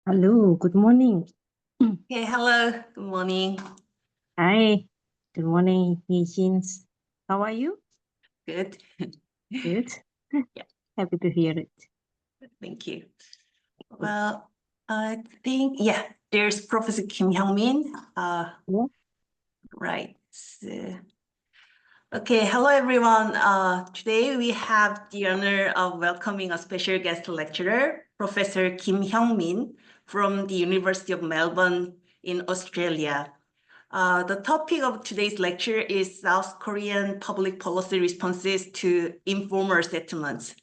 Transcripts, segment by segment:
Hello, good morning. Okay, hello, good morning. Hi, good morning, Yijins. How are you? Good. Good. Yeah. Happy to hear it. Thank you. Well, I think, there's Professor Kim Hyung Min. Yeah. Right. Okay, hello everyone. Today we have the honor of welcoming a special guest lecturer, Professor Kim Hyung Min from the University of Melbourne in Australia. The topic of today's lecture is South Korean public policy responses to informal settlements.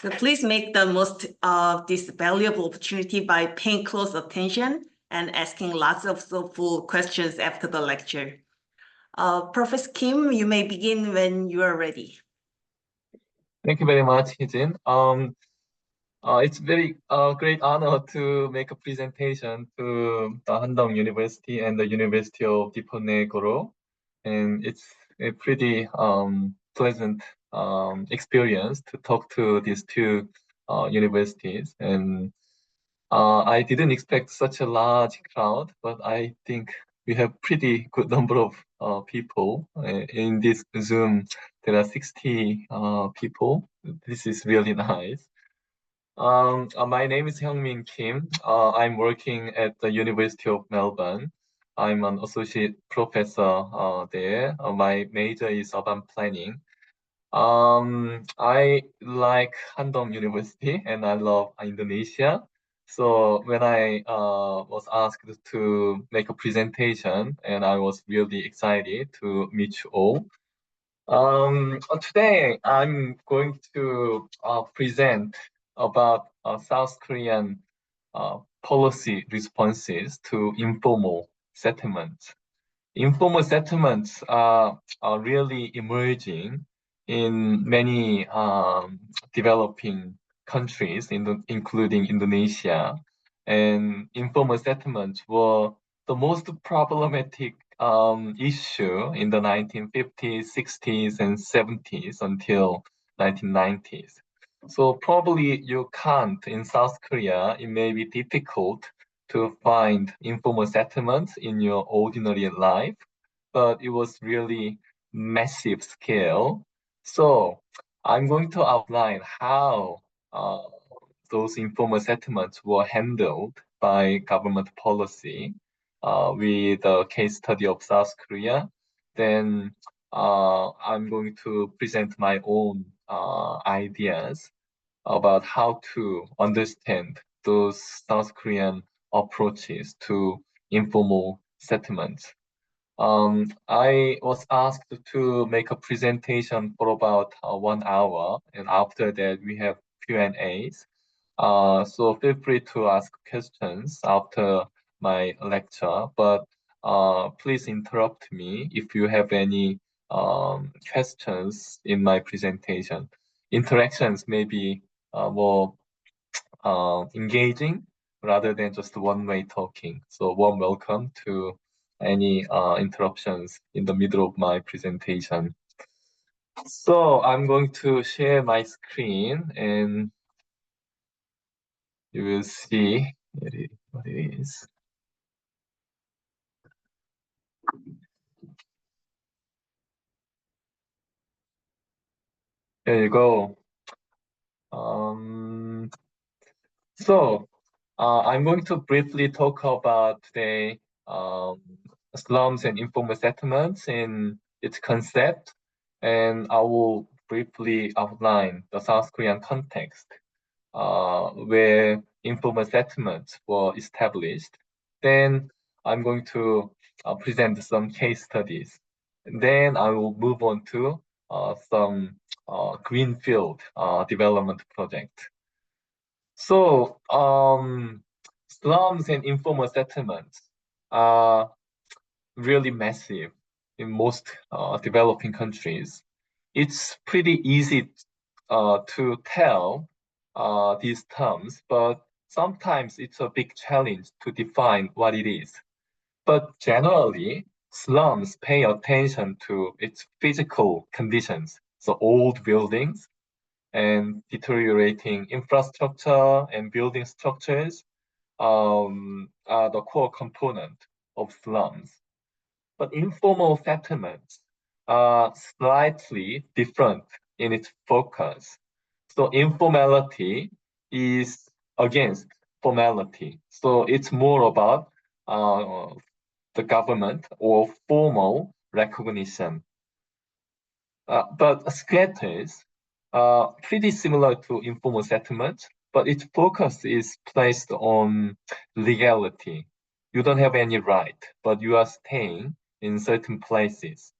So please make the most of this valuable opportunity by paying close attention and asking lots of thoughtful questions after the lecture. Professor Kim, you may begin when you are ready. Thank you very much, Hijin. It's very great honor to make a presentation to the Handong University and the University of Diponegoro, and it's a pretty pleasant experience to talk to these two universities. And I didn't expect such a large crowd, but I think we have pretty good number of people in this Zoom. There are 60 people. This is really nice. My name is Hyung Min Kim. I'm working at the University of Melbourne. I'm an associate professor there. My major is urban planning. I like Handong University and I love Indonesia. So when I was asked to make a presentation, and I was really excited to meet you all. Today I'm going to present about South Korean policy responses to informal settlements. Informal settlements are really emerging in many developing countries, including Indonesia. And informal settlements were the most problematic issue in the 1950s, 60s, and 70s until 1990s. So probably you can't, in South Korea, it may be difficult to find informal settlements in your ordinary life, but it was really massive scale. So I'm going to outline how those informal settlements were handled by government policy with a case study of South Korea. Then I'm going to present my own ideas about how to understand those South Korean approaches to informal settlements. I was asked to make a presentation for about 1 hour, and after that we have Q&As. So feel free to ask questions after my lecture, but please interrupt me if you have any questions in my presentation. Interactions may be more engaging rather than just one-way talking. So warm welcome to any interruptions in the middle of my presentation. So I'm going to share my screen and you will see what it is. There you go. So I'm going to briefly talk about today slums and informal settlements in its concept, and I will briefly outline the South Korean context where informal settlements were established. Then I'm going to present some case studies. And then I will move on to some greenfield development project. So slums and informal settlements are really massive in most developing countries. It's pretty easy to tell these terms, but sometimes it's a big challenge to define what it is. But generally, slums pay attention to its physical conditions, so old buildings and deteriorating infrastructure and building structures, are the core component of slums. But informal settlements are slightly different in its focus. So informality is against formality. So it's more about the government or formal recognition. But squatters are pretty similar to informal settlements, but its focus is placed on legality. You don't have any right, but you are staying in certain places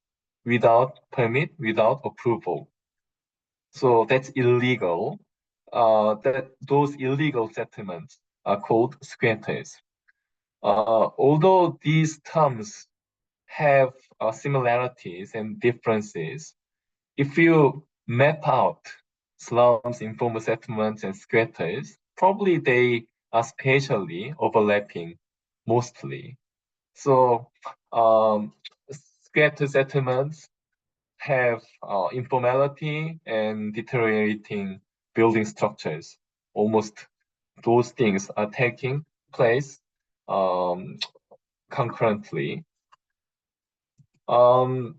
without permit, without approval. So that's illegal. Those illegal settlements are called squatters. Although these terms have similarities and differences, if you map out slums, informal settlements, and squatters, probably they are spatially overlapping mostly. So squatter settlements have informality and deteriorating building structures. Almost those things are taking place concurrently. When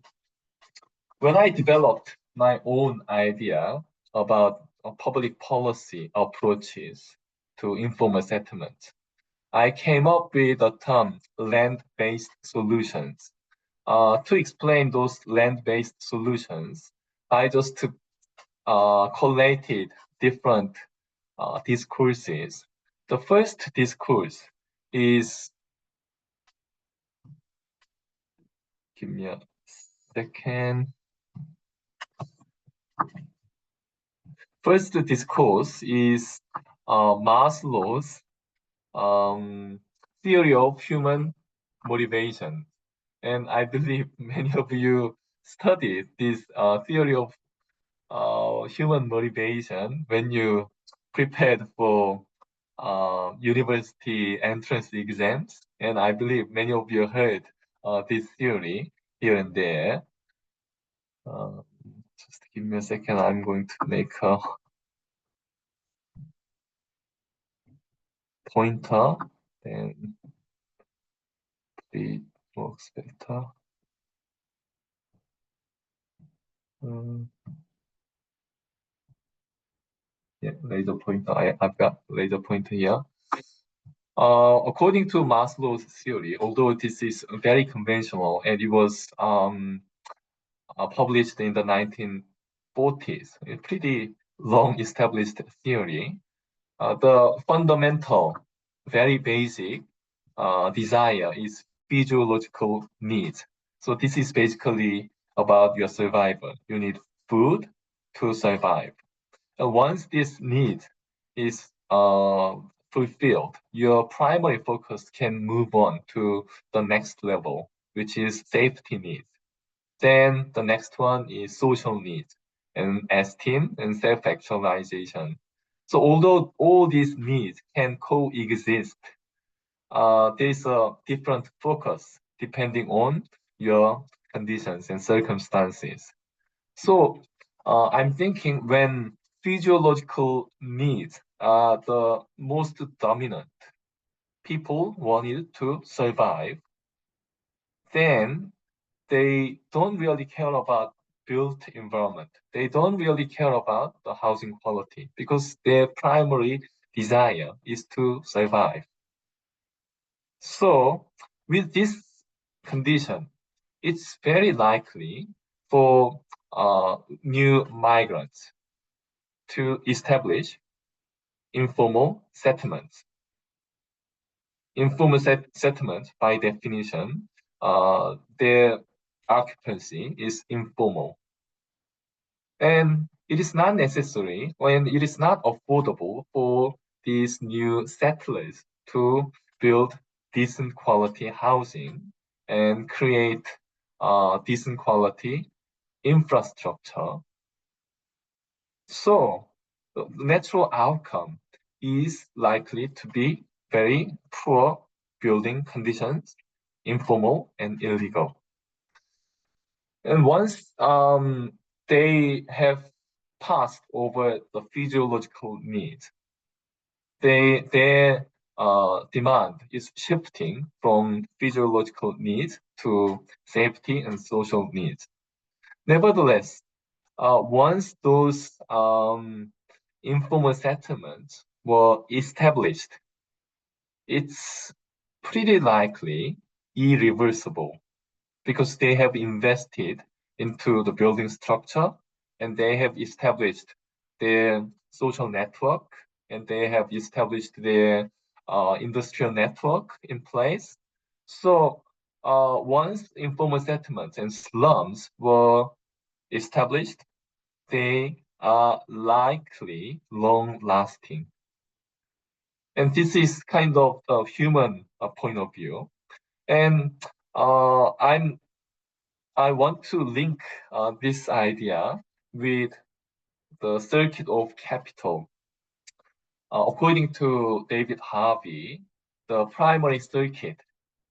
I developed my own idea about public policy approaches to informal settlement, I came up with the term land-based solutions. To explain those land-based solutions, I just collated different discourses. The first discourse is, give me a second. First discourse is Maslow's theory of human motivation. And I believe many of you studied this theory of human motivation when you prepared for university entrance exams. And I believe many of you heard this theory here and there. Just give me a second. I'm going to make a pointer, then it works better. Yeah, laser pointer. I've got laser pointer here. According to Maslow's theory, although this is very conventional and it was published in the 1940s, a pretty long established theory, the fundamental, very basic desire is physiological needs. So this is basically about your survival. You need food to survive. And once this need is fulfilled, your primary focus can move on to the next level, which is safety needs. Then the next one is social needs and esteem and self-actualization. So although all these needs can coexist, there's a different focus depending on your conditions and circumstances. So I'm thinking when physiological needs are the most dominant, people wanted to survive, then they don't really care about built environment. They don't really care about the housing quality because their primary desire is to survive. So with this condition, it's very likely for new migrants to establish informal settlements. Informal settlements, by definition, their occupancy is informal. And it is not necessary and it is not affordable for these new settlers to build decent quality housing and create decent quality infrastructure. So the natural outcome is likely to be very poor building conditions, informal and illegal. And once they have passed over the physiological needs, their demand is shifting from physiological needs to safety and social needs. Nevertheless, once those informal settlements were established, it's pretty likely irreversible because they have invested into the building structure and they have established their social network and they have established their industrial network in place. So once informal settlements and slums were established, they are likely long-lasting. And this is kind of a human point of view. And I want to link this idea with the circuit of capital. According to David Harvey, the primary circuit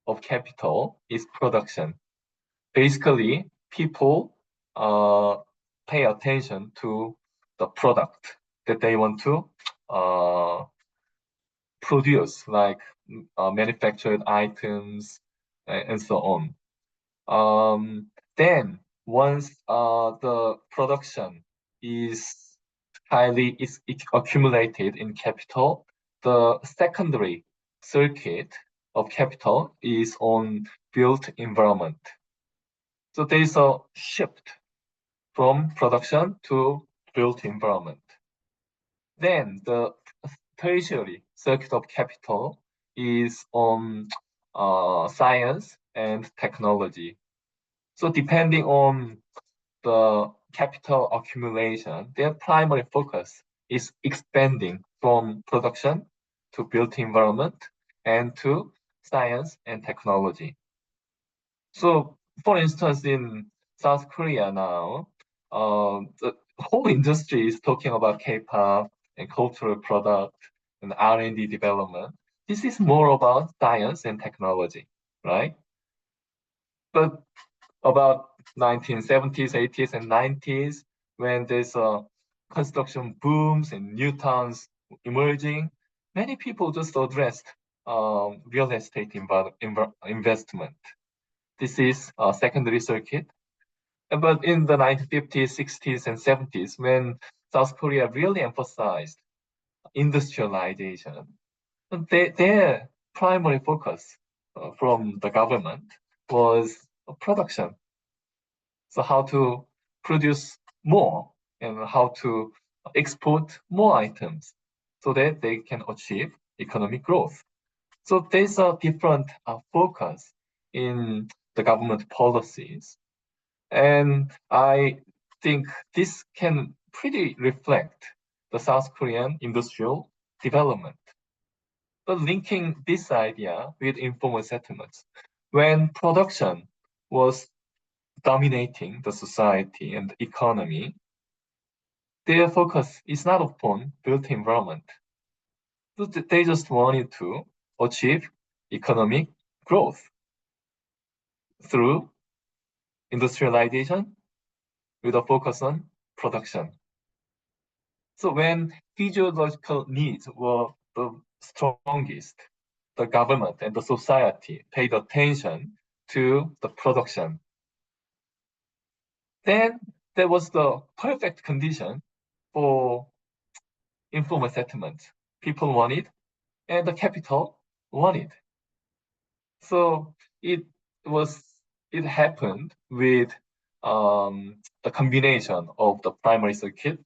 of capital is production. Basically, people pay attention to the product that they want to produce, like manufactured items and so on. Then once the production is accumulated in capital, the secondary circuit of capital is on built environment. So there is a shift from production to built environment. Then the tertiary circuit of capital is on science and technology. So depending on the capital accumulation, their primary focus is expanding from production to built environment and to science and technology. So for instance, in South Korea now, the whole industry is talking about K-pop and cultural product and R&D development. This is more about science and technology, right? But about 1970s, 80s, and 90s, when there's a construction booms and new towns emerging, many people just addressed real estate investment. This is a secondary circuit. But in the 1950s, 60s, and 70s, when South Korea really emphasized industrialization, their primary focus from the government was production. So how to produce more and how to export more items so that they can achieve economic growth. So there's a different focus in the government policies. And I think this can pretty reflect the South Korean industrial development. But linking this idea with informal settlements, when production was dominating the society and the economy, their focus is not upon built environment. They just wanted to achieve economic growth through industrialization with a focus on production. So when physiological needs were the strongest, the government and the society paid attention to the production. Then there was the perfect condition for informal settlement. People wanted, and the capital wanted. So it happened with the combination of the primary circuit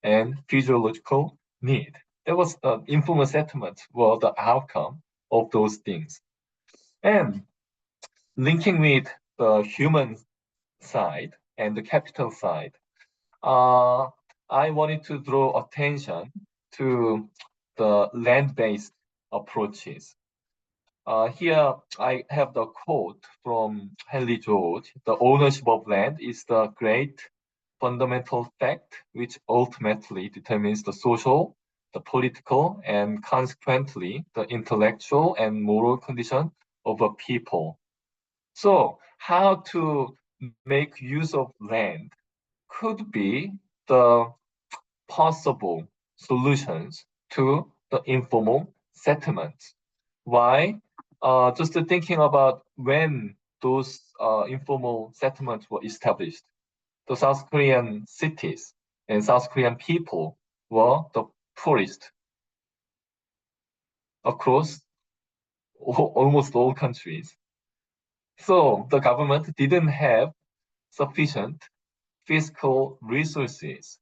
and physiological need. There was informal settlement were the outcome of those things. And linking with the human side and the capital side, I wanted to draw attention to the land-based approaches. Here I have the quote from Henry George: "The ownership of land is the great fundamental fact which ultimately determines the social, the political, and consequently the intellectual and moral condition of a people." So how to make use of land could be the possible solutions to the informal settlements. Why? Just thinking about when those informal settlements were established. The South Korean cities and South Korean people were the poorest across almost all countries. So the government didn't have sufficient fiscal resources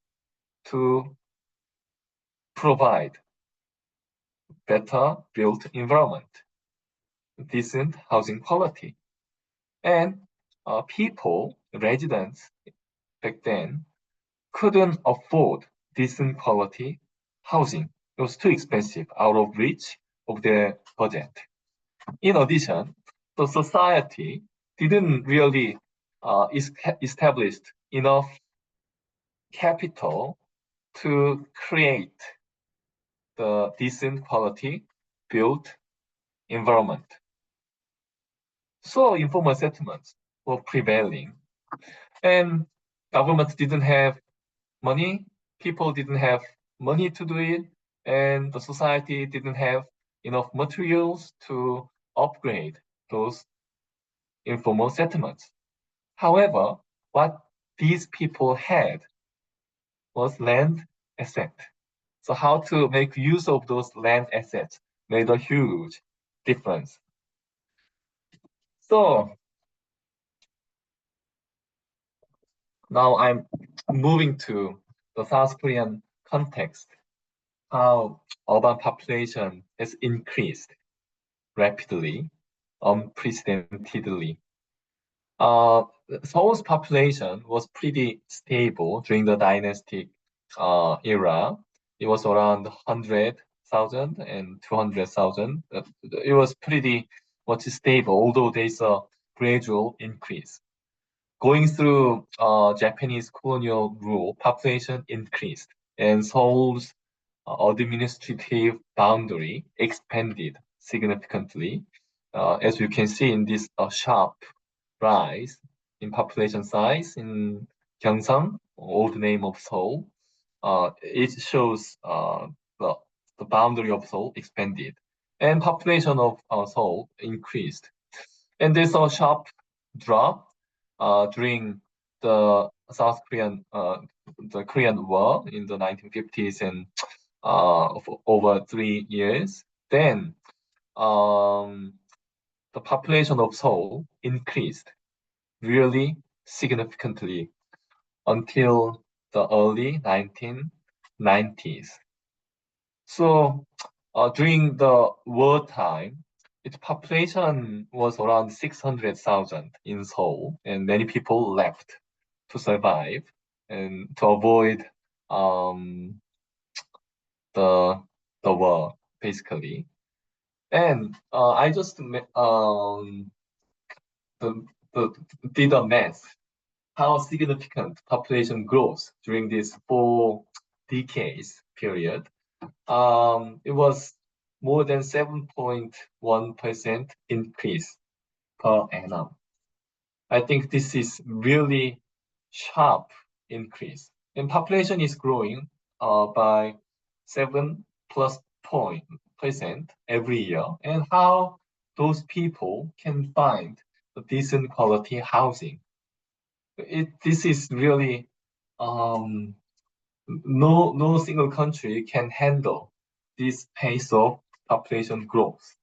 to provide better built environment, decent housing quality. And people, residents back then, couldn't afford decent quality housing. It was too expensive, out of reach of their budget. In addition, the society didn't really establish enough capital to create the decent quality built environment. So informal settlements were prevailing, and government didn't have money, people didn't have money to do it, and the society didn't have enough materials to upgrade those informal settlements. However, what these people had was land asset. So how to make use of those land assets made a huge difference. So now I'm moving to the South Korean context, how urban population has increased rapidly, unprecedentedly. Seoul's population was pretty stable during the dynastic era. It was around 100,000 and 200,000. It was pretty much stable, although there's a gradual increase. Going through Japanese colonial rule, population increased, and Seoul's administrative boundary expanded significantly. As you can see in this sharp rise in population size in Gyeongsang, old name of Seoul. It shows the boundary of Seoul expanded, and population of Seoul increased. And there's a sharp drop during the South Korean, the Korean War in the 1950s and for over 3 years. Then the population of Seoul increased really significantly until the early 1990s. So during the wartime, its population was around 600,000 in Seoul, and many people left to survive and to avoid the war, basically. And I just did a math how significant population growth during this 4 decades period. It was more than 7.1% increase per annum. I think this is really sharp increase. And population is growing by 7+ % every year. And how those people can find a decent quality housing. This is really no single country can handle this pace of population growth.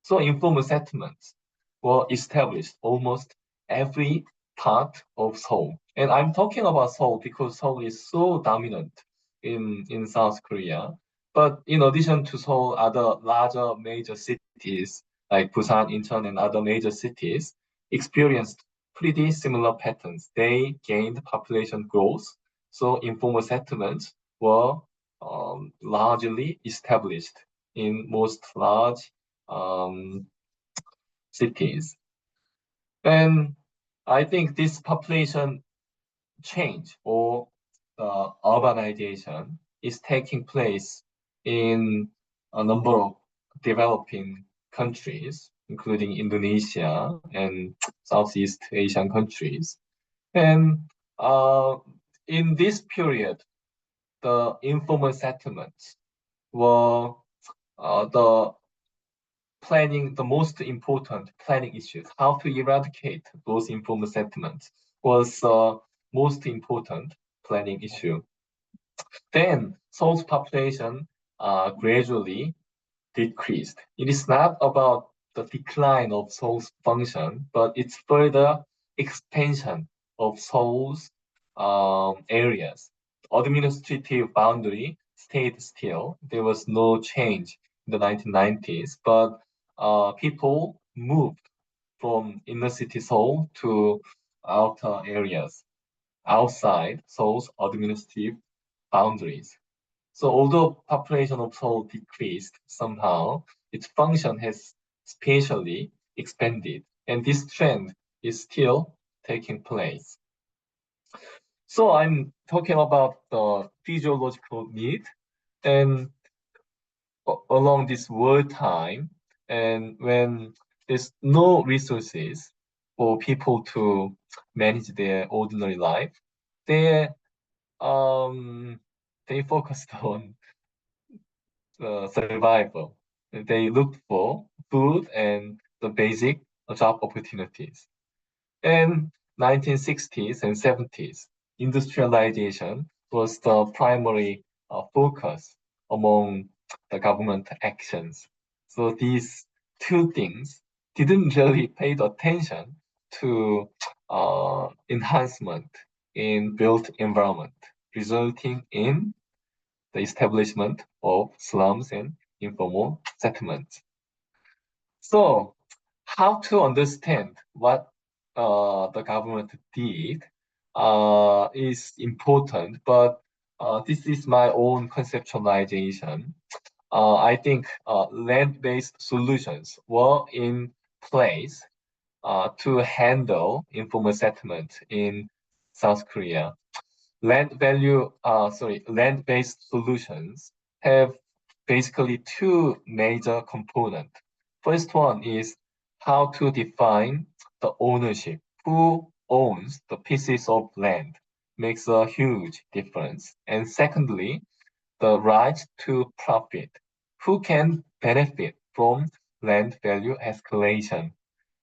So informal settlements were established almost every part of Seoul. And I'm talking about Seoul because Seoul is so dominant in South Korea. But in addition to Seoul, other larger major cities like Busan, Incheon, and other major cities experienced pretty similar patterns. They gained population growth, so informal settlements were largely established in most large cities. And I think this population change or urbanization is taking place in a number of developing countries, including Indonesia and Southeast Asian countries. And in this period, the informal settlements were the the most important planning issues, how to eradicate those informal settlements, was most important planning issue. Then Seoul's population gradually decreased. It is not about the decline of Seoul's function, but its further expansion of Seoul's areas. Administrative boundary stayed still. There was no change in the 1990s, but people moved from inner city Seoul to outer areas outside Seoul's administrative boundaries. So although population of Seoul decreased somehow, its function has spatially expanded, and this trend is still taking place. So I'm talking about the physiological need, and along this wartime, and when there's no resources for people to manage their ordinary life, they focused on survival. They looked for food and the basic job opportunities. In 1960s and 70s, industrialization was the primary focus among the government actions. So these two things didn't really pay attention to enhancement in built environment, resulting in the establishment of slums and informal settlements. So, how to understand what the government did is important, but this is my own conceptualization. I think land-based solutions were in place to handle informal settlement in South Korea. Land-based solutions have basically two major components. First one is how to define the ownership. Who owns the pieces of land makes a huge difference. And secondly, the right to profit. Who can benefit from land value escalation?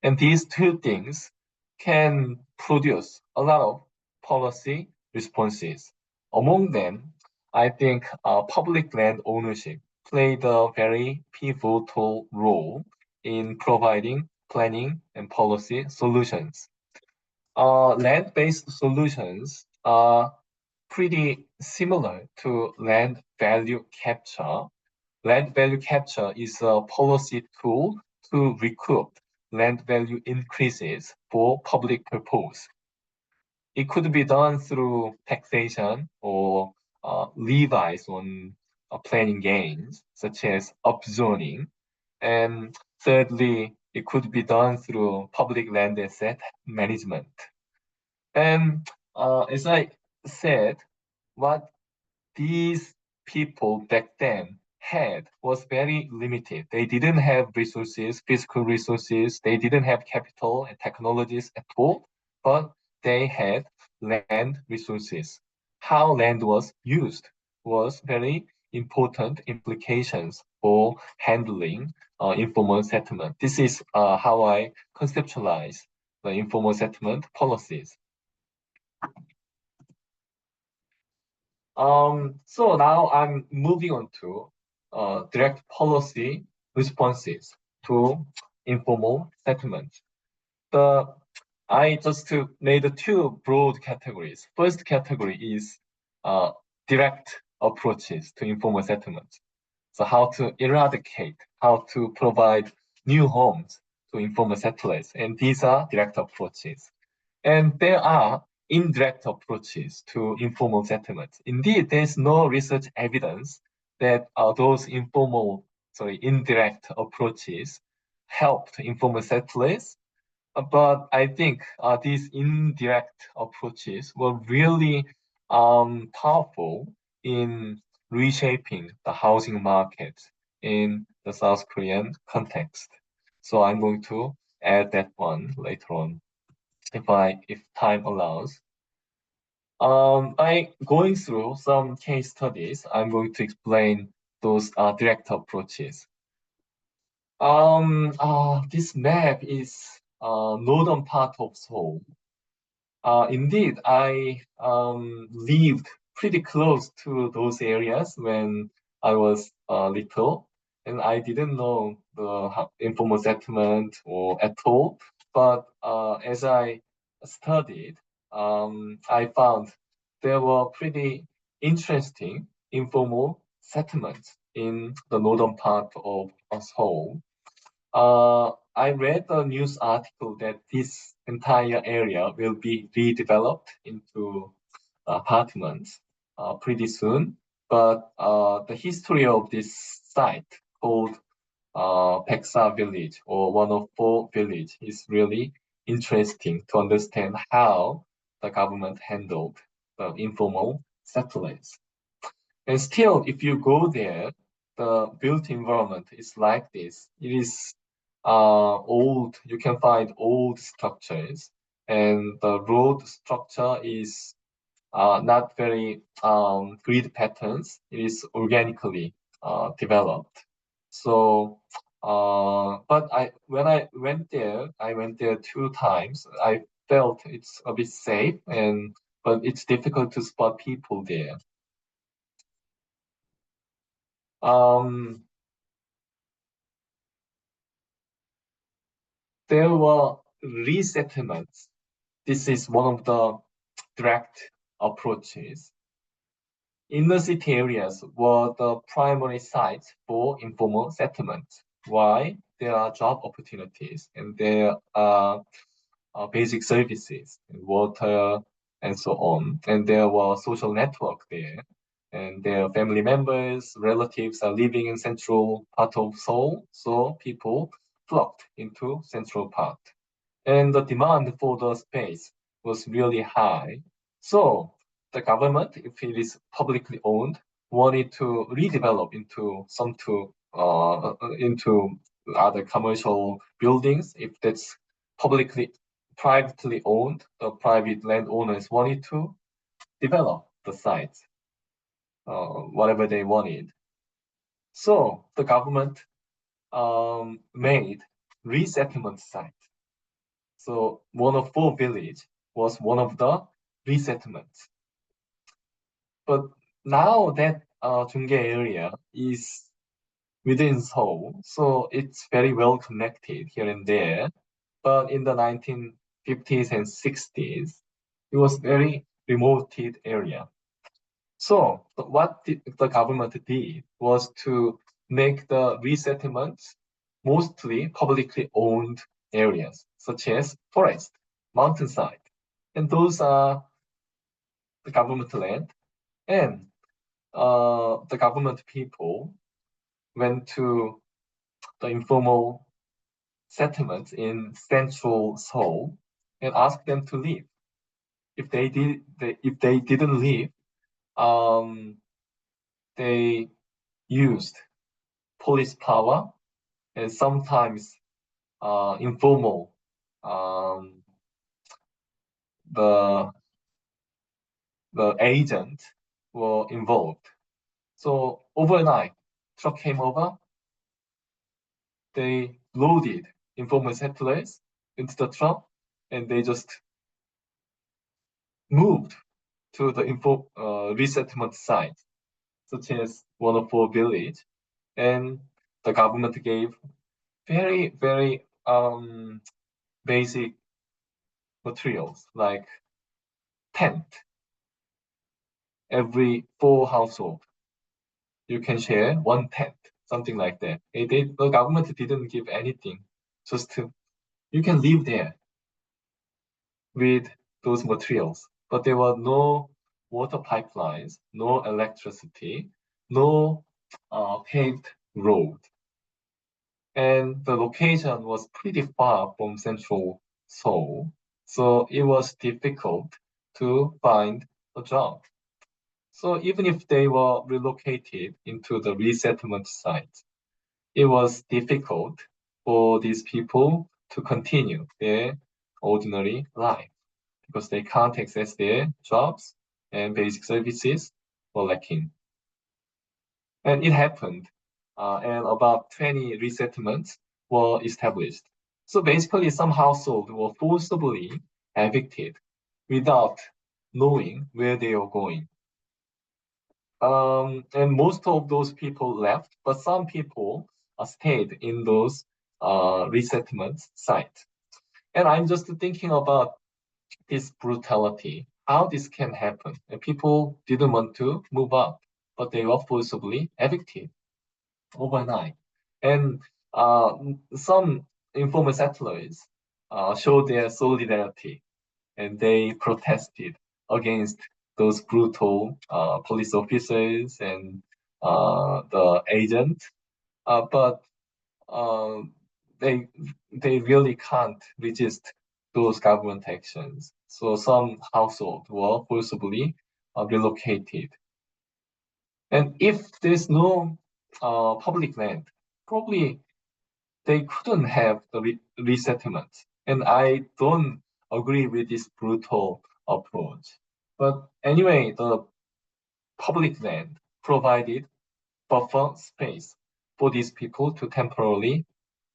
And these two things can produce a lot of policy responses. Among them, I think public land ownership played a very pivotal role in providing planning and policy solutions. Land-based solutions are pretty similar to land value capture. Land value capture is a policy tool to recoup land value increases for public purpose. It could be done through taxation or levies on planning gains, such as upzoning. And thirdly, it could be done through public land asset management. And as I said, what these people back then had was very limited. They didn't have resources, physical resources, they didn't have capital and technologies at all, but they had land resources. How land was used was very important implications for handling informal settlement. This is how I conceptualize the informal settlement policies. So now I'm moving on to direct policy responses to informal settlement. I just made two broad categories. First category is direct approaches to informal settlement. So how to eradicate, how to provide new homes to informal settlers. And these are direct approaches. And there are indirect approaches to informal settlements. Indeed, there's no research evidence that those indirect approaches helped informal settlers. But I think these indirect approaches were really powerful in reshaping the housing market in the South Korean context. So I'm going to add that one later on, if time allows. By going through some case studies, I'm going to explain those direct approaches. This map is northern part of Seoul. Indeed, I lived pretty close to those areas when I was little, and I didn't know the informal settlement or at all. But as I studied, I found there were pretty interesting informal settlements in the northern part of Seoul. I read a news article that this entire area will be redeveloped into apartments pretty soon. But the history of this site called Peksa Village or 104 Village is really interesting to understand how the government handled the informal settlers. And still, if you go there, the built environment is like this. It is old, you can find old structures, and the road structure is not very grid patterns. It is organically developed. So, but when I went there, I went there 2 times. I felt it's a bit safe, but it's difficult to spot people there. There were resettlements. This is one of the direct approaches. Inner city areas were the primary sites for informal settlements. Why? There are job opportunities and there are basic services, and water, and so on. And there were social network there, and their family members, relatives are living in central part of Seoul, so people flocked into central part. And the demand for the space was really high. So the government, if it is publicly owned, wanted to redevelop into other commercial buildings. If that's privately owned, the private landowners wanted to develop the sites, whatever they wanted. So the government made resettlement sites. So 104 village was one of the resettlements. But now that Jungge area is within Seoul, so it's very well connected here and there. But in the 1950s and 60s, it was very remoted area. So what the government did was to make the resettlements mostly publicly owned areas, such as forest, mountainside. And those are the government land. And the government people went to the informal settlements in central Seoul and asked them to leave. If they didn't leave, they used police power and sometimes informal the agent were involved. So overnight, truck came over. They loaded informal settlers into the truck, and they just moved to the resettlement site, such as 104 village, and the government gave very, very basic materials like tent. Every 4 households, you can share 1 tent, something like that. The government didn't give anything, just you can live there with those materials. But there were no water pipelines, no electricity, no paved road. And the location was pretty far from central Seoul, so it was difficult to find a job. So even if they were relocated into the resettlement site, it was difficult for these people to continue their ordinary life because they can't access their jobs and basic services were lacking. And it happened, and about 20 resettlements were established. So basically, some households were forcibly evicted without knowing where they were going. And most of those people left, but some people stayed in those resettlement sites. And I'm just thinking about this brutality, how this can happen. And people didn't want to move out, but they were forcibly evicted overnight. And some informal settlers showed their solidarity and they protested against those brutal police officers and the agent. But uh, they they really can't resist those government actions. So some households were forcibly relocated. And if there's no public land, probably they couldn't have the resettlement. And I don't agree with this brutal approach. But anyway, the public land provided buffer space for these people to temporarily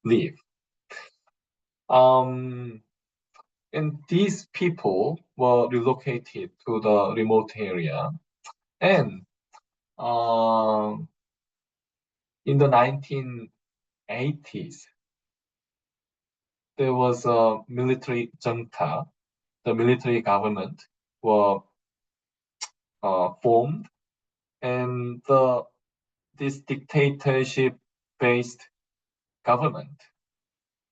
live. And these people were relocated to the remote area. And in the 1980s, there was a military junta. The military government were formed, and this dictatorship-based government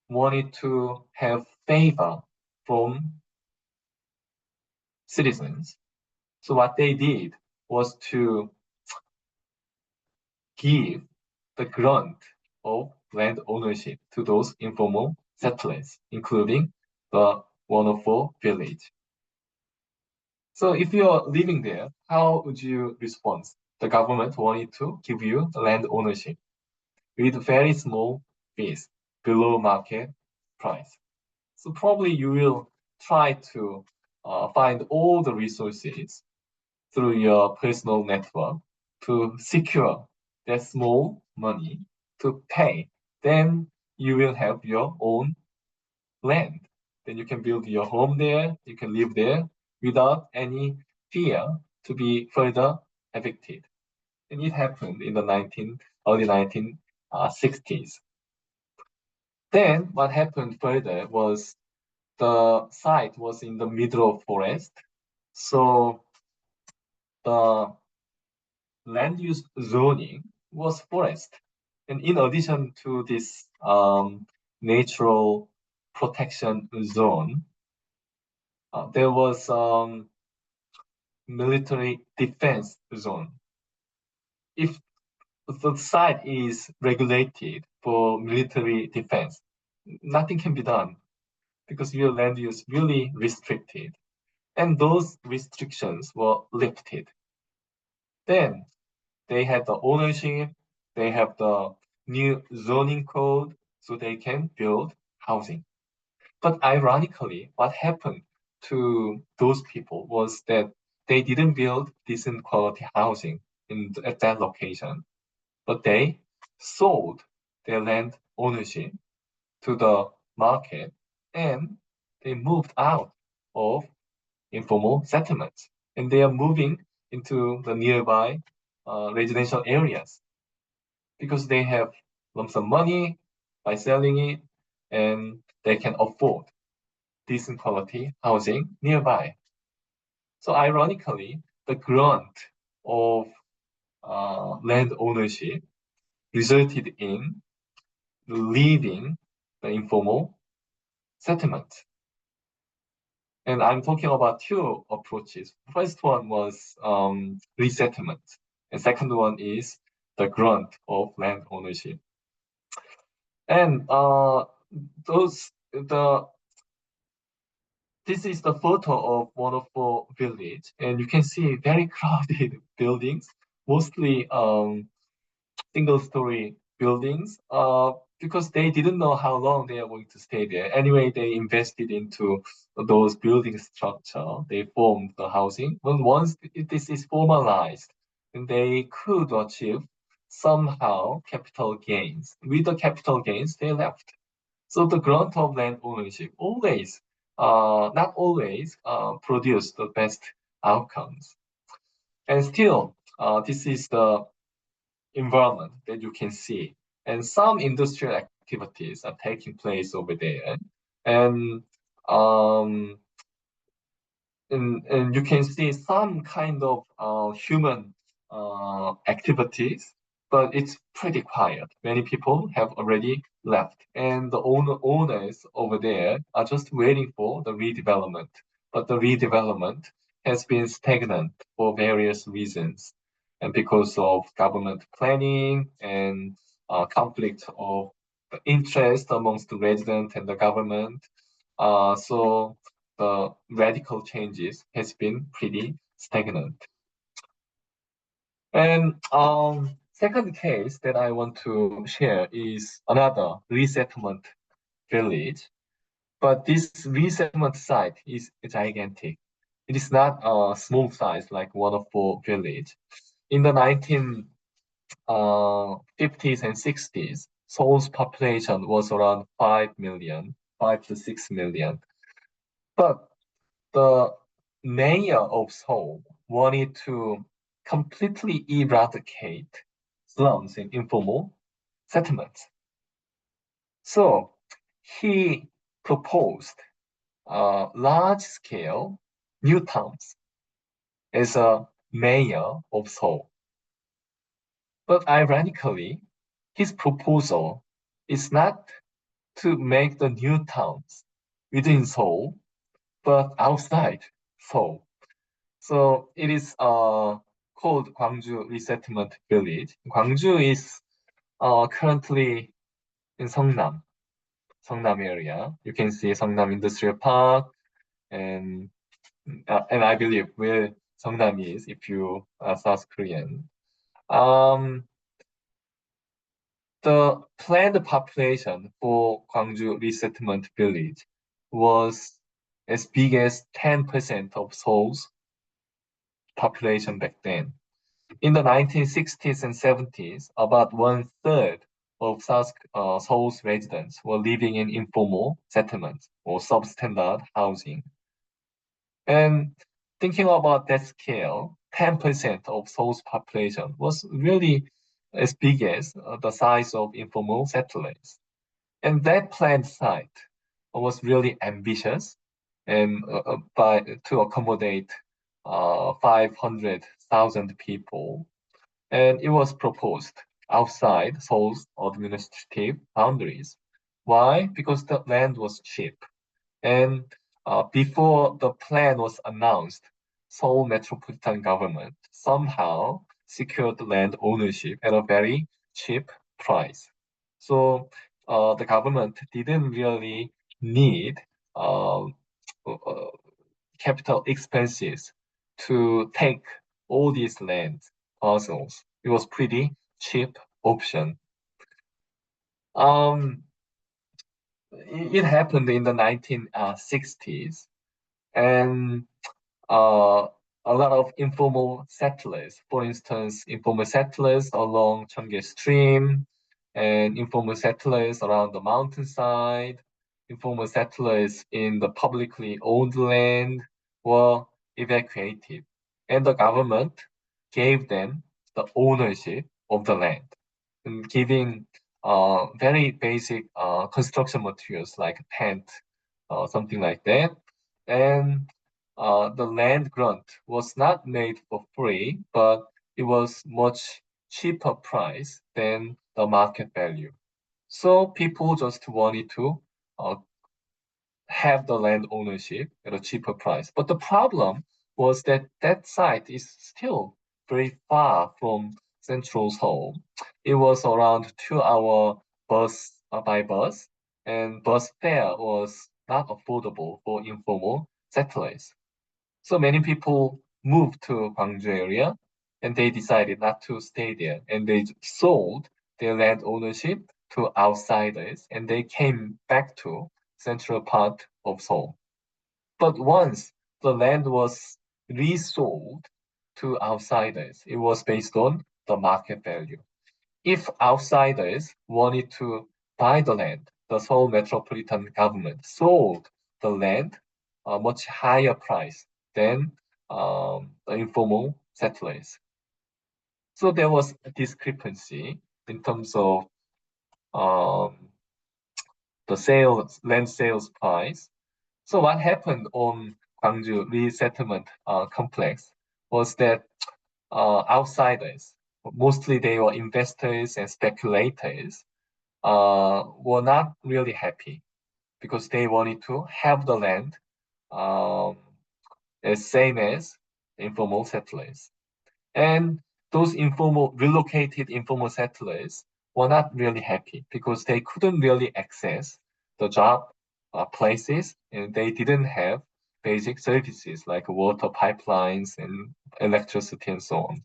wanted to have favor from citizens. So what they did was to give the grant of land ownership to those informal settlers, including the 104 village. So if you're living there, how would you respond? The government wanted to give you the land ownership with very small fees, below market price. So probably you will try to find all the resources through your personal network to secure that small money to pay. Then you will have your own land. Then you can build your home there, you can live there without any fear to be further evicted. And it happened in the early 1960s. Then what happened further was the site was in the middle of forest. So the land use zoning was forest. And in addition to this natural protection zone, there was military defense zone. If the site is regulated for military defense, nothing can be done because your land use really restricted. And those restrictions were lifted. Then they had the ownership, they have the new zoning code, so they can build housing. But ironically, what happened to those people was that they didn't build decent quality housing at that location, but they sold their land ownership to the market and they moved out of informal settlements and they are moving into the nearby residential areas because they have lump sum money by selling it and they can afford decent quality housing nearby. So ironically, the grant of land ownership resulted in leaving the informal settlement. And I'm talking about two approaches. First one was resettlement, and second one is the grant of land ownership. And this is the photo of one of the village, and you can see very crowded buildings, mostly single-story buildings, because they didn't know how long they are going to stay there. Anyway, they invested into those building structure. They formed the housing. Well, once this is formalized, and they could achieve somehow capital gains. With the capital gains, they left. So the grant of land ownership always, not always, produce the best outcomes. And still, this is the environment that you can see. And some industrial activities are taking place over there. And um, and you can see some kind of human activities, but it's pretty quiet. Many people have already left, and the owners over there are just waiting for the redevelopment. But the redevelopment has been stagnant for various reasons, and because of government planning and conflict of interest amongst the resident and the government. So the radical changes has been pretty stagnant. And second case that I want to share is another resettlement village. But this resettlement site is gigantic. It is not a small size like Waterfall Village. In the 1950s and 60s, Seoul's population was around 5 million, 5 to 6 million. But the mayor of Seoul wanted to completely eradicate slums and informal settlements. So he proposed large-scale new towns as a mayor of Seoul. But ironically, his proposal is not to make the new towns within Seoul, but outside Seoul. So it is called Gwangju Resettlement Village. Gwangju is currently in Seongnam area. You can see Seongnam Industrial Park, and I believe where Seongnam is if you are South Korean. The planned population for Gwangju Resettlement Village was as big as 10% of Seoul's population back then. In the 1960s and 70s, about 1/3 of Seoul's residents were living in informal settlements or substandard housing. And thinking about that scale, 10% of Seoul's population was really as big as the size of informal settlers. And that planned site was really ambitious and to accommodate 500,000 people. And it was proposed outside Seoul's administrative boundaries. Why? Because the land was cheap. And before the plan was announced, Seoul Metropolitan Government somehow secured land ownership at a very cheap price. So the government didn't really need capital expenses to take all these land parcels. It was pretty cheap option. It happened in the 1960s, and a lot of informal settlers, for instance, informal settlers along Cheonggye Stream, and informal settlers around the mountainside, informal settlers in the publicly owned land were evacuated, and the government gave them the ownership of the land, and giving very basic construction materials like a tent, something like that. And the land grant was not made for free, but it was much cheaper price than the market value. So people just wanted to have the land ownership at a cheaper price. But the problem was that that site is still very far from central Seoul. It was around 2 hour bus by bus, and bus fare was not affordable for informal settlers. So many people moved to Gwangju area, and they decided not to stay there, and they sold their land ownership to outsiders, and they came back to central part of Seoul. But once the land was resold to outsiders, it was based on the market value. if outsiders wanted to buy the land, the Seoul metropolitan government sold the land a much higher price than the informal settlers. So there was a discrepancy in terms of um, the land sales price. So what happened on Gwangju resettlement complex was that outsiders, mostly they were investors and speculators, were not really happy because they wanted to have the land um, as same as informal settlers. And those relocated informal settlers were not really happy because they couldn't really access the job places and they didn't have basic services like water pipelines and electricity and so on.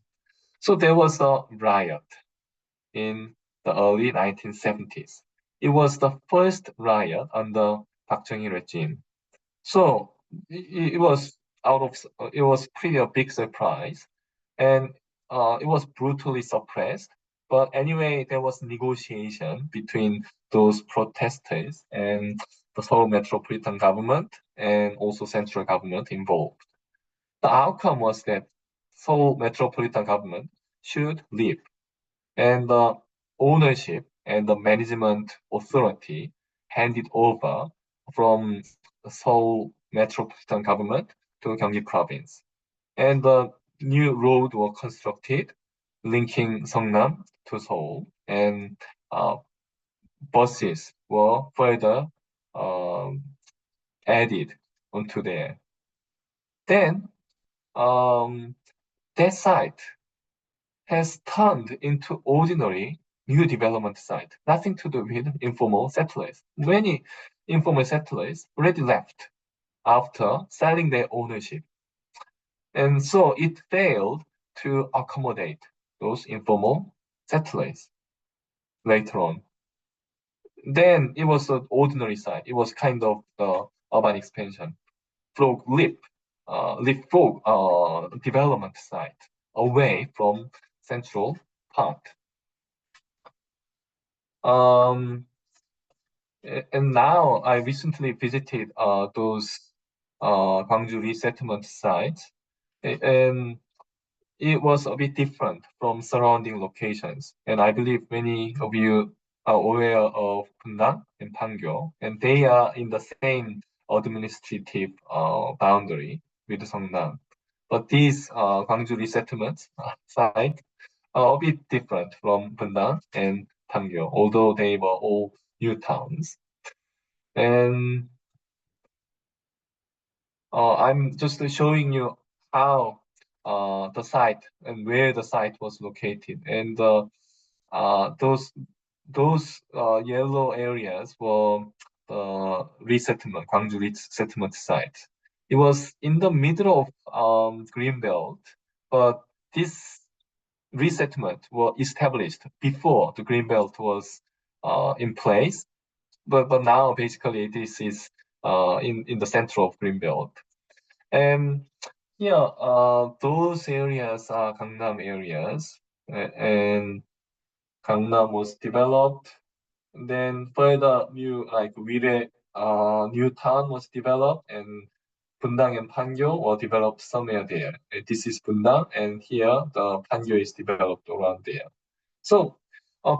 So there was a riot in the early 1970s. It was the first riot under Park Chung-hee regime. So it was it was pretty a big surprise, and it was brutally suppressed. But anyway, there was negotiation between those protesters and the Seoul metropolitan government and also central government involved. The outcome was that Seoul metropolitan government should leave, and the ownership and the management authority handed over from Seoul metropolitan government to Gyeonggi province. And the new road were constructed linking Seongnam to Seoul, and buses were further um, added onto there. Then that site has turned into ordinary new development site, nothing to do with informal settlers. Many informal settlers already left after selling their ownership. And so it failed to accommodate those informal settlers later on. Then it was an ordinary site. It was kind of the urban expansion. Frog leapfrog development site away from central part. And now I recently visited those Gwangju resettlement sites, and it was a bit different from surrounding locations. And I believe many of you are aware of Bundang and Pangyo, and they are in the same administrative boundary with Seongnam. But these Gwangju resettlement sites are a bit different from Bundang and Pangyo, although they were all new towns. And I'm just showing you how the site and where the site was located. And those yellow areas were the resettlement, Gwangju resettlement site. It was in the middle of Greenbelt, but this resettlement was established before the Greenbelt was in place. But now basically this is in the center of Greenbelt. And yeah, those areas are Gangnam areas, and Gangnam was developed. Then further new new town was developed, and Bundang and Pangyo were developed somewhere there. This is Bundang, and here the Pangyo is developed around there. So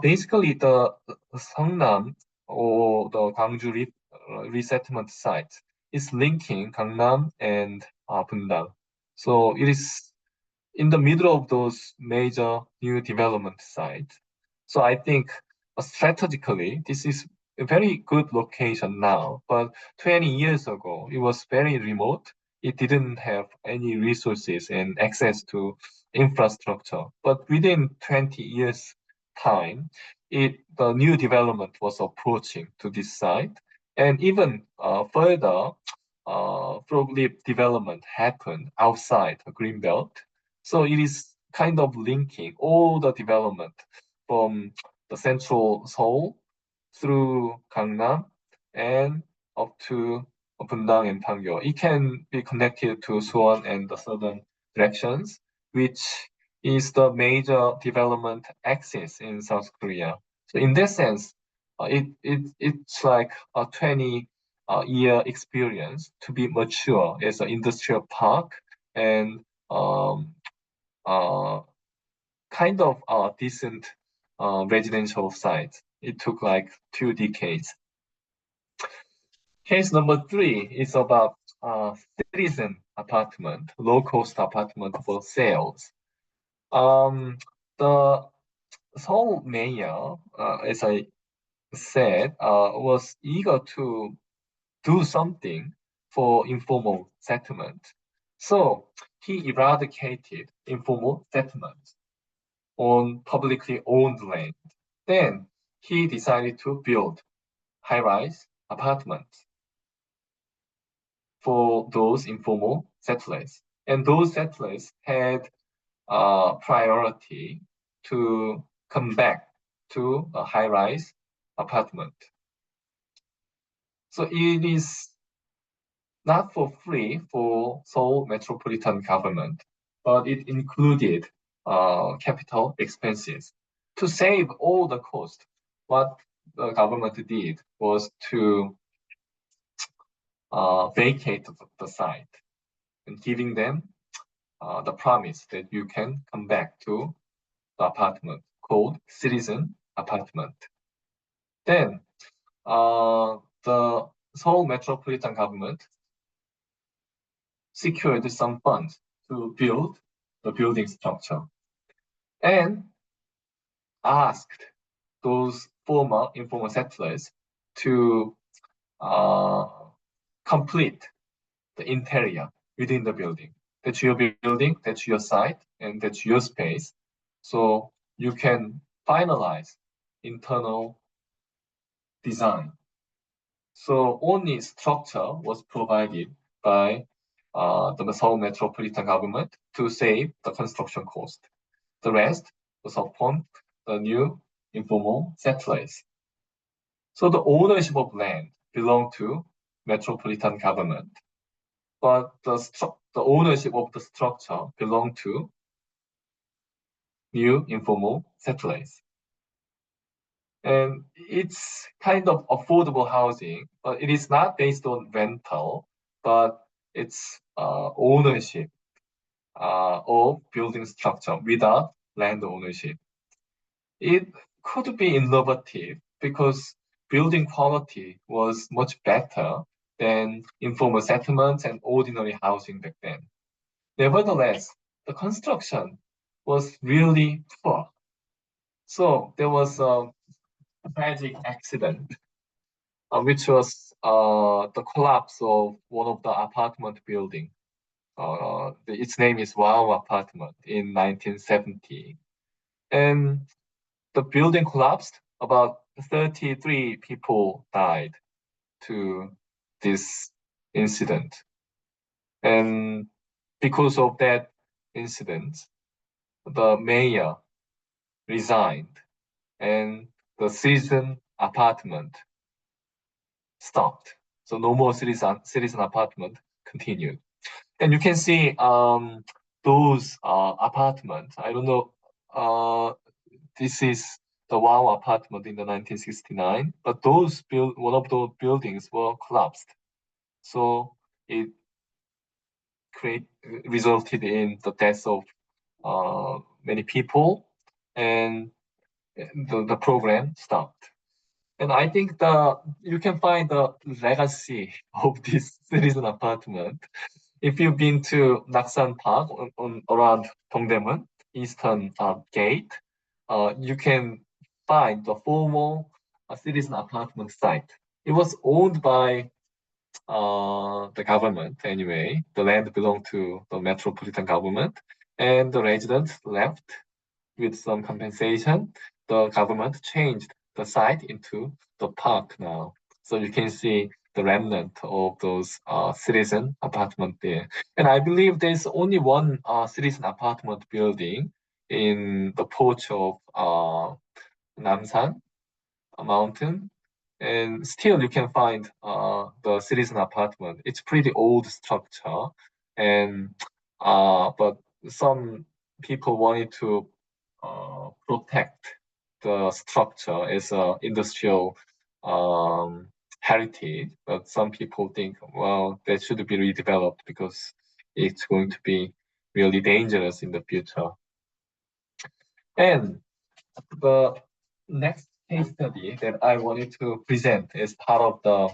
basically the Seongnam or the Gwangju resettlement site is linking Gangnam and Bundang. So it is in the middle of those major new development sites. So I think strategically, this is a very good location now, but 20 years ago, it was very remote. It didn't have any resources and access to infrastructure. But within 20 years time, the new development was approaching to this site. And even further, frog leaf development happened outside the Greenbelt. So it is kind of linking all the development from the central Seoul through Gangnam and up to Bundang and Pangyo. It can be connected to Suwon and the southern directions, which is the major development axis in South Korea. So in that sense, it's like a 20-year experience to be mature as an industrial park and kind of a decent residential site. It took like 2 decades. Case number 3 is about citizen apartment, low-cost apartment for sales. The Seoul mayor, as I said, was eager to do something for informal settlement. So he eradicated informal settlement on publicly owned land. Then he decided to build high-rise apartments for those informal settlers. And those settlers had priority to come back to a high-rise apartment. So it is not for free for Seoul metropolitan government, but it included capital expenses. To save all the cost, what the government did was to vacate the site and giving them the promise that you can come back to the apartment called citizen apartment. Then the Seoul metropolitan government secured some funds to build the building structure and asked those former informal settlers to complete the interior within the building. That's your building, that's your site, and that's your space. So you can finalize internal design. So only structure was provided by the Seoul metropolitan government to save the construction cost. The rest was upon the new informal settlers. So the ownership of land belonged to metropolitan government, but the ownership of the structure belonged to new informal settlers. And it's kind of affordable housing, but it is not based on rental, but it's ownership of building structure without land ownership. It could be innovative because building quality was much better than informal settlements and ordinary housing back then. Nevertheless, the construction was really poor. So there was a tragic accident, which was the collapse of one of the apartment building. Its name is Wow Apartment in 1970. And the building collapsed. About 33 people died to this incident. And because of that incident, the mayor resigned and the citizen apartment stopped. So no more citizen apartment continued. And you can see those apartments. I don't know, this is the Wow apartment in the 1969, but one of those buildings were collapsed. So it resulted in the death of many people, and the program stopped. And I think you can find the legacy of this citizen apartment. If you've been to Naksan Park around Dongdaemun, Eastern Gate, you can find the former citizen apartment site. It was owned by the government anyway. The land belonged to the metropolitan government, and the residents left with some compensation. The government changed the site into the park now. So you can see the remnant of those citizen apartment there. And I believe there's only one citizen apartment building in the porch of Namsan mountain. And still you can find the citizen apartment. It's pretty old structure, and but some people wanted to protect the structure as an industrial heritage, but some people think, well, that should be redeveloped because it's going to be really dangerous in the future. And the next case study that I wanted to present as part of the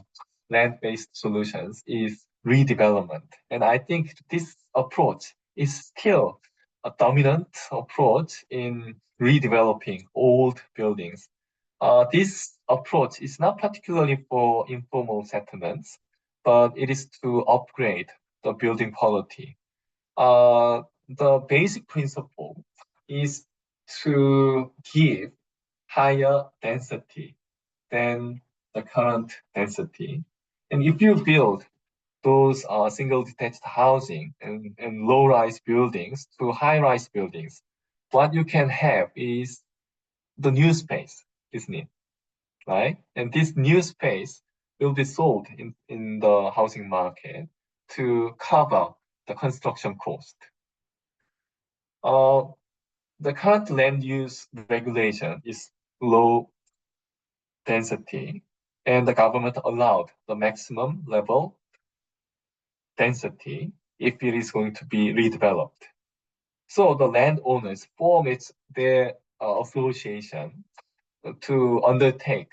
land-based solutions is redevelopment. And I think this approach is still a dominant approach in redeveloping old buildings. This approach is not particularly for informal settlements, but it is to upgrade the building quality. The basic principle is to give higher density than the current density. And if you build those single detached housing and low-rise buildings to high-rise buildings, what you can have is the new space, isn't it? Right? And this new space will be sold in the housing market to cover the construction cost. The current land use regulation is low density, and the government allowed the maximum level density if it is going to be redeveloped. So the landowners form their association to undertake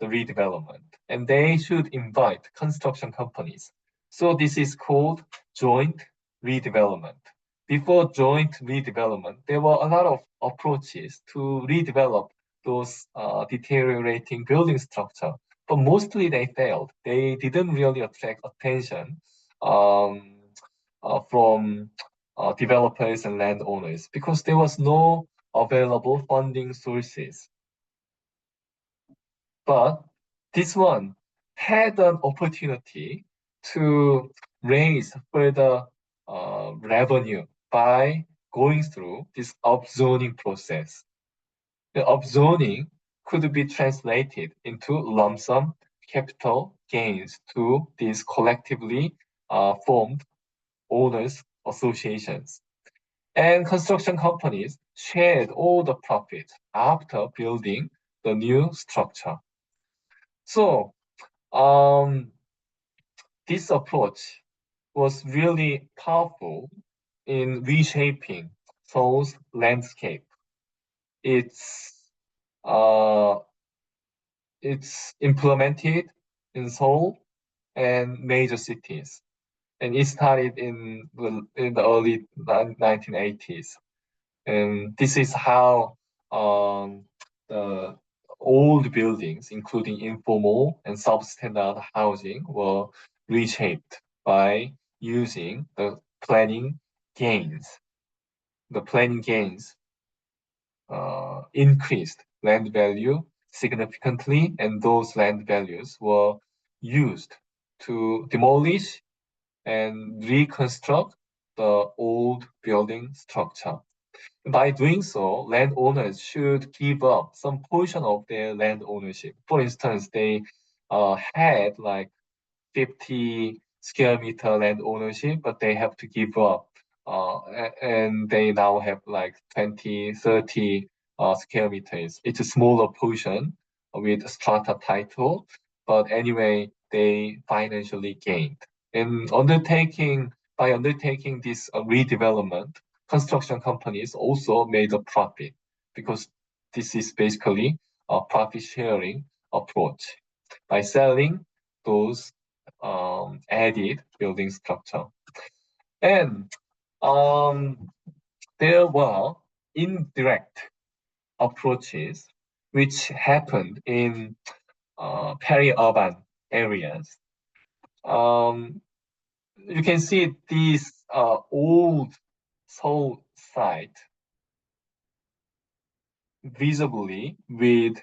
the redevelopment, and they should invite construction companies. So this is called joint redevelopment. Before joint redevelopment, there were a lot of approaches to redevelop those deteriorating building structure, but mostly they failed. They didn't really attract attention from developers and landowners because there was no available funding sources. But this one had an opportunity to raise further revenue by going through this upzoning process. The upzoning could be translated into lump sum capital gains to these collectively formed owners associations. And construction companies shared all the profits after building the new structure. So this approach was really powerful in reshaping Seoul's landscape. It's implemented in Seoul and major cities, and it started in the early 1980s. And this is how the old buildings, including informal and substandard housing, were reshaped by using the planning gains. The planning gains increased land value significantly, and those land values were used to demolish and reconstruct the old building structure. By doing so, landowners should give up some portion of their land ownership. For instance, they had like 50 square meter land ownership, but they have to give up. And they now have like 20, 30 square meters. It's a smaller portion with strata title, but anyway, they financially gained. And by undertaking this redevelopment, construction companies also made a profit because this is basically a profit sharing approach by selling those added building structure. And there were indirect approaches which happened in peri-urban areas. You can see these old Seoul site visibly with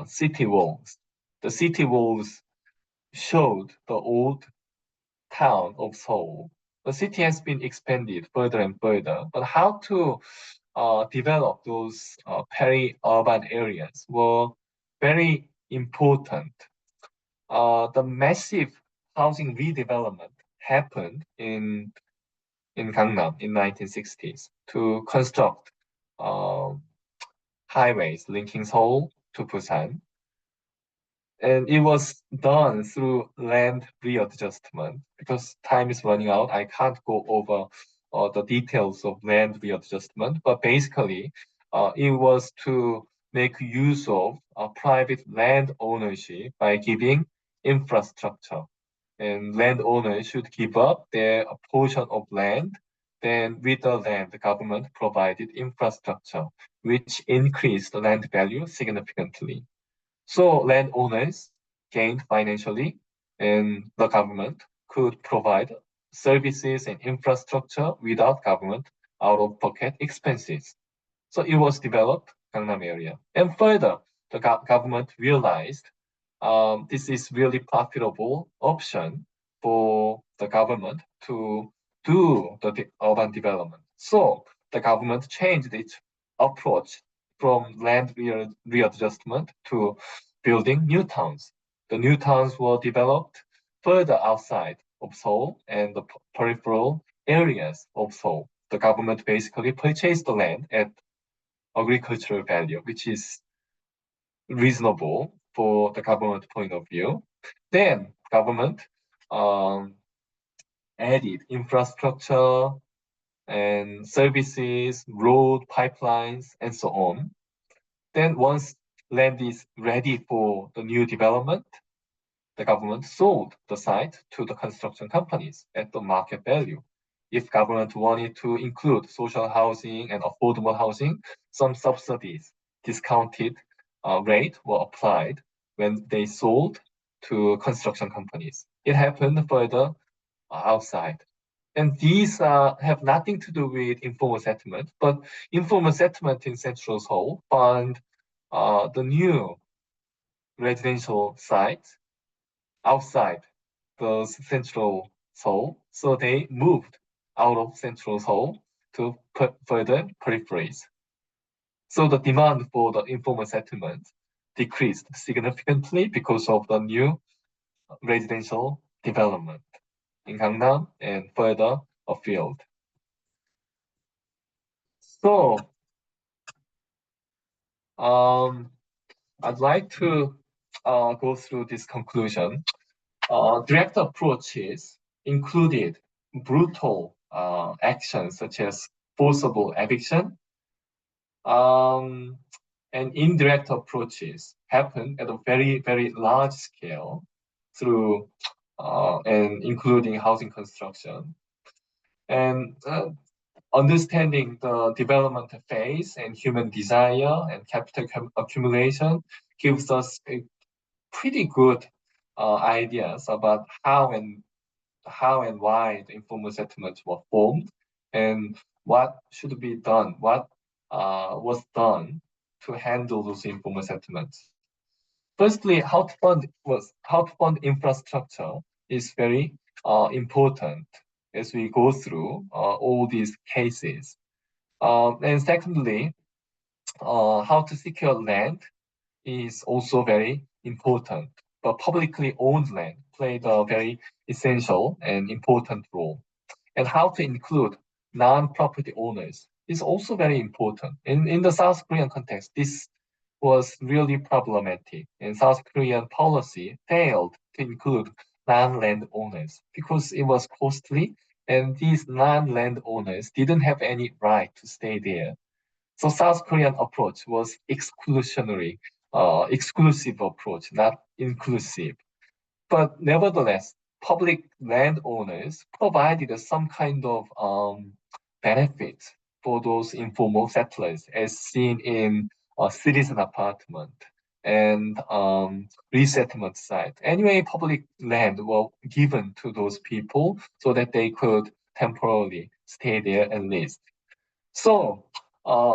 city walls. The city walls showed the old town of Seoul. The city has been expanded further and further, but how to develop those peri-urban areas were very important. The massive housing redevelopment happened in in Gangnam in 1960s to construct highways linking Seoul to Busan. And it was done through land readjustment. Because time is running out, I can't go over the details of land readjustment, but basically, it was to make use of private land ownership by giving infrastructure. And landowners should give up their portion of land. Then with the land, the government provided infrastructure, which increased the land value significantly. So landowners gained financially, and the government could provide services and infrastructure without government out-of-pocket expenses. So it was developed Gangnam area. And further, the government realized this is really profitable option for the government to do the urban development. So the government changed its approach from land readjustment to building new towns. The new towns were developed further outside of Seoul and the peripheral areas of Seoul. The government basically purchased the land at agricultural value, which is reasonable for the government point of view. Then government added infrastructure and services, road, pipelines, and so on. Then once land is ready for the new development, the government sold the site to the construction companies at the market value. If government wanted to include social housing and affordable housing, some subsidies, discounted rate were applied when they sold to construction companies. It happened further outside. And these have nothing to do with informal settlement, but informal settlement in Central Seoul found the new residential sites outside the Central Seoul. So they moved out of Central Seoul to further peripheries. So the demand for the informal settlement decreased significantly because of the new residential development in Gangnam and further afield. So I'd like to go through this conclusion. Direct approaches included brutal actions such as forcible eviction, and indirect approaches happen at a very, very large scale through and including housing construction. And understanding the development phase and human desire and capital accumulation gives us a pretty good ideas about how and why the informal settlements were formed and what should be done, what was done to handle those informal settlements. Firstly, how to fund infrastructure is very important as we go through all these cases. And secondly, how to secure land is also very important. But publicly owned land played a very essential and important role. And how to include non-property owners is also very important. In the South Korean context, this was really problematic, and South Korean policy failed to include non-land owners because it was costly, and these non-land owners didn't have any right to stay there. So South Korean approach was exclusionary, exclusive approach, not inclusive. But nevertheless, public landowners provided some kind of benefit for those informal settlers, as seen in citizen apartment and resettlement site. Anyway, public land were given to those people so that they could temporarily stay there at least. So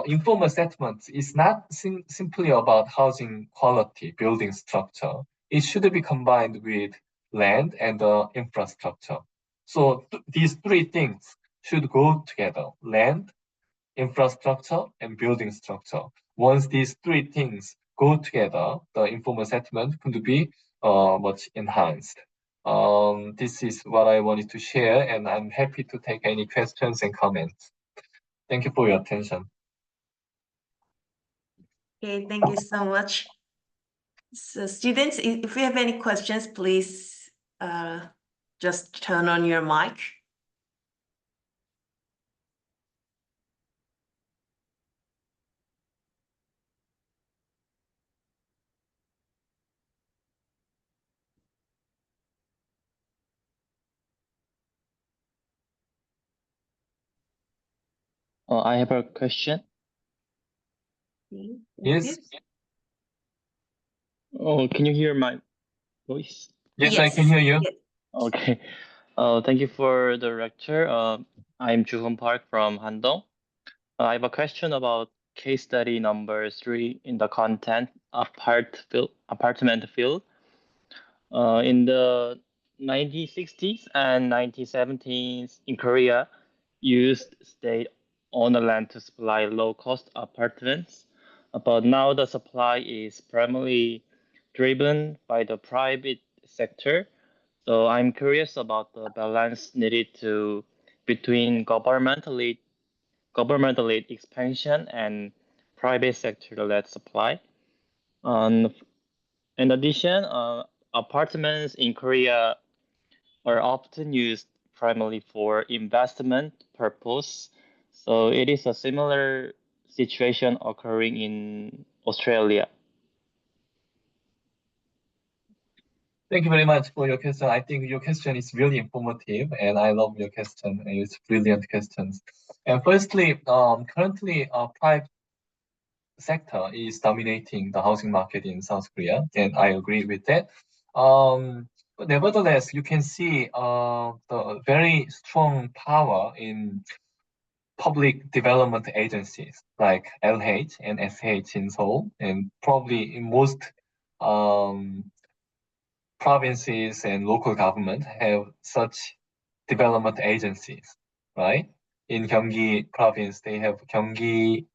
informal settlement is not simply about housing quality, building structure. It should be combined with land and infrastructure. So these three things should go together: land, infrastructure, and building structure. Once these three things go together, the informal settlement could be much enhanced. This is what I wanted to share, and I'm happy to take any questions and comments. Thank you for your attention. Okay, thank you so much. So students, if you have any questions, please just turn on your mic. I have a question. Okay, Yes, Oh, can you hear my voice? yes, I can hear you. Yes. Okay. Thank you for the lecture. I'm Juhon Park from Handong. I have a question about case study number 3 in the content apartment field. In the 1960s and 1970s in Korea, used state-owned land to supply low-cost apartments, but now the supply is primarily driven by the private sector. So I'm curious about the balance needed between government-led expansion and private sector-led supply. In addition, apartments in Korea are often used primarily for investment purpose. So it is a similar situation occurring in Australia. Thank you very much for your question. I think your question is really informative, and I love your question. It's brilliant questions. And firstly, currently, private sector is dominating the housing market in South Korea, and I agree with that. But nevertheless, you can see the very strong power in public development agencies like LH and SH in Seoul, and probably in most provinces and local government have such development agencies, right? In Gyeonggi province, they have Gyeonggi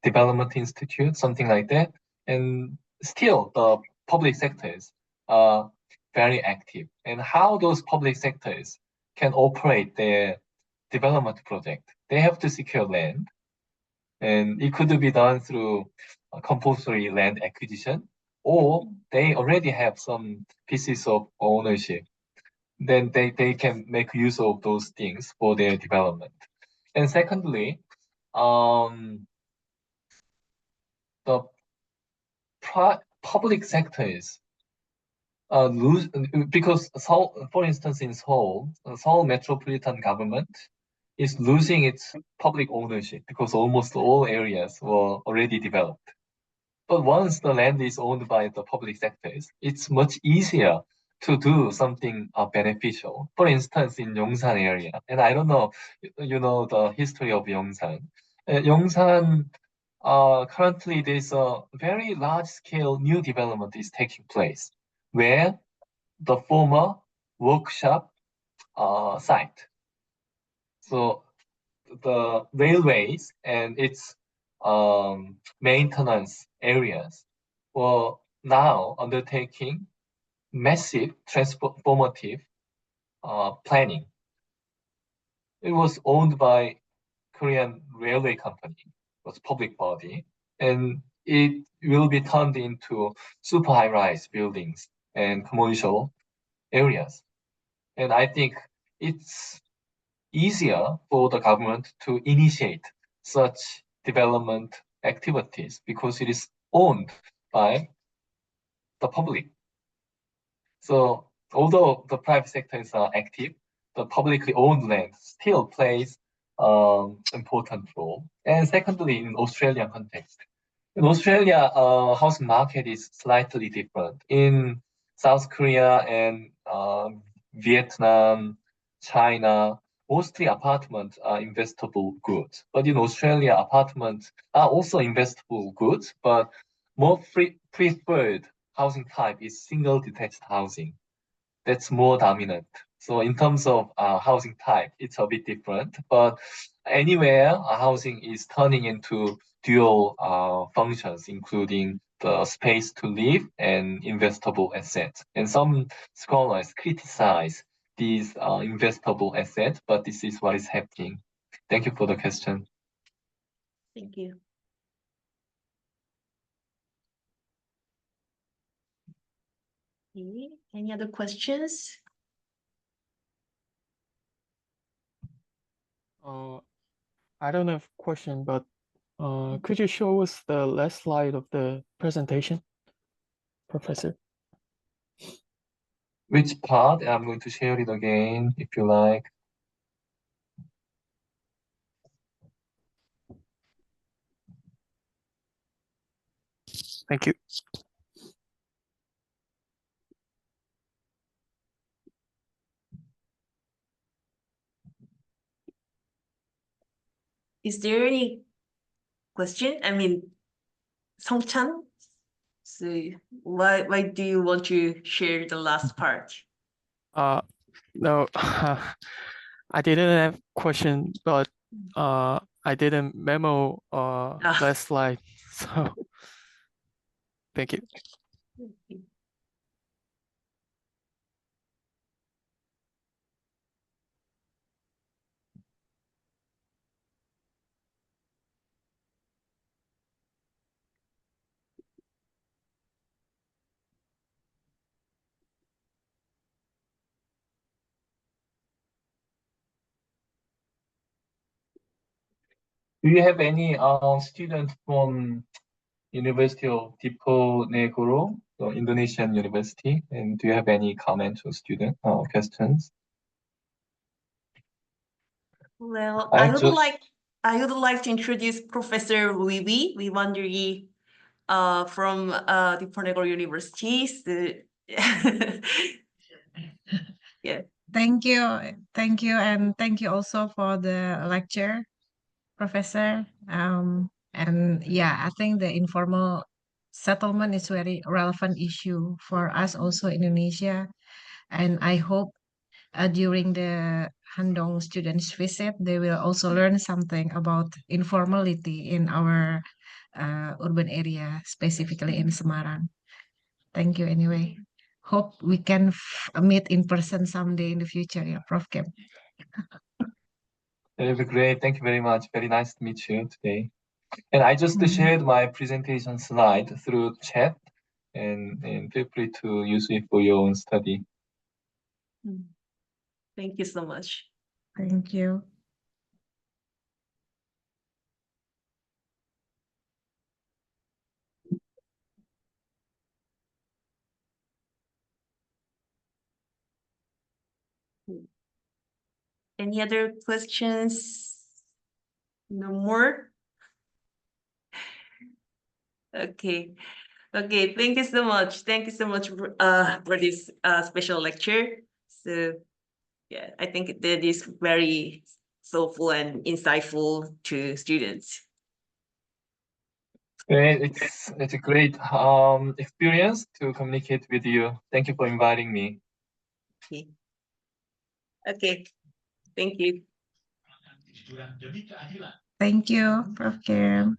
Development Institute, something like that. And still, the public sectors are very active. And how those public sectors can operate their development project, they have to secure land. And it could be done through compulsory land acquisition, or they already have some pieces of ownership. Then they can make use of those things for their development. And secondly, the public sectors lose because Seoul, for instance, in Seoul, Seoul metropolitan government is losing its public ownership because almost all areas were already developed. But once the land is owned by the public sectors, it's much easier to do something beneficial. For instance, in Yongsan area, and I don't know, you know the history of Yongsan. Yongsan, currently there's a very large-scale new development is taking place, where the former workshop site. So the railways and its maintenance areas were now undertaking massive transformative planning. It was owned by Korean Railway Company, it was public body, and it will be turned into super high-rise buildings and commercial areas. And I think it's easier for the government to initiate such development activities because it is owned by the public. So although the private sectors are active, the publicly owned land still plays important role. And secondly, in Australian context, in Australia, housing market is slightly different. In South Korea and Vietnam, China, mostly apartments are investable goods. But in Australia, apartments are also investable goods, but more preferred housing type is single detached housing. That's more dominant. So in terms of housing type, it's a bit different. But anywhere, housing is turning into dual functions, including the space to live and investable assets. And some scholars criticize these investable assets, but this is what is happening. Thank you for the question. Thank you. Okay. Any other questions? I don't have a question, but could you show us the last slide of the presentation, Professor? Which part? I'm going to share it again if you like. Thank you. Is there any question? I mean, Songchan, so why do you want to share the last part? No, I didn't have question, but I didn't memo last slide, so thank you. Do you have any student from University of Diponegoro, so Indonesian University? And do you have any comments or student questions? Well, I I would like to introduce Professor Wiwi Wanderi from Diponegoro University. So, yeah. Thank you, and thank you also for the lecture, Professor. And yeah, I think the informal settlement is very relevant issue for us also in Indonesia, and I hope during the Handong students visit, they will also learn something about informality in our urban area, specifically in Semarang. Thank you anyway. Hope we can meet in person someday in the future, yeah, Prof. Kim. That'd be great. Thank you very much. Very nice to meet you today. And I just shared my presentation slide through chat, and feel free to use it for your own study. Thank you so much. Thank you. Any other questions? No more? Okay. Okay, thank you so much. Thank you so much for this special lecture. So yeah, I think that is very soulful and insightful to students. It's a great experience to communicate with you. Thank you for inviting me. Okay. Okay. Thank you. Thank you, Prof. Kim.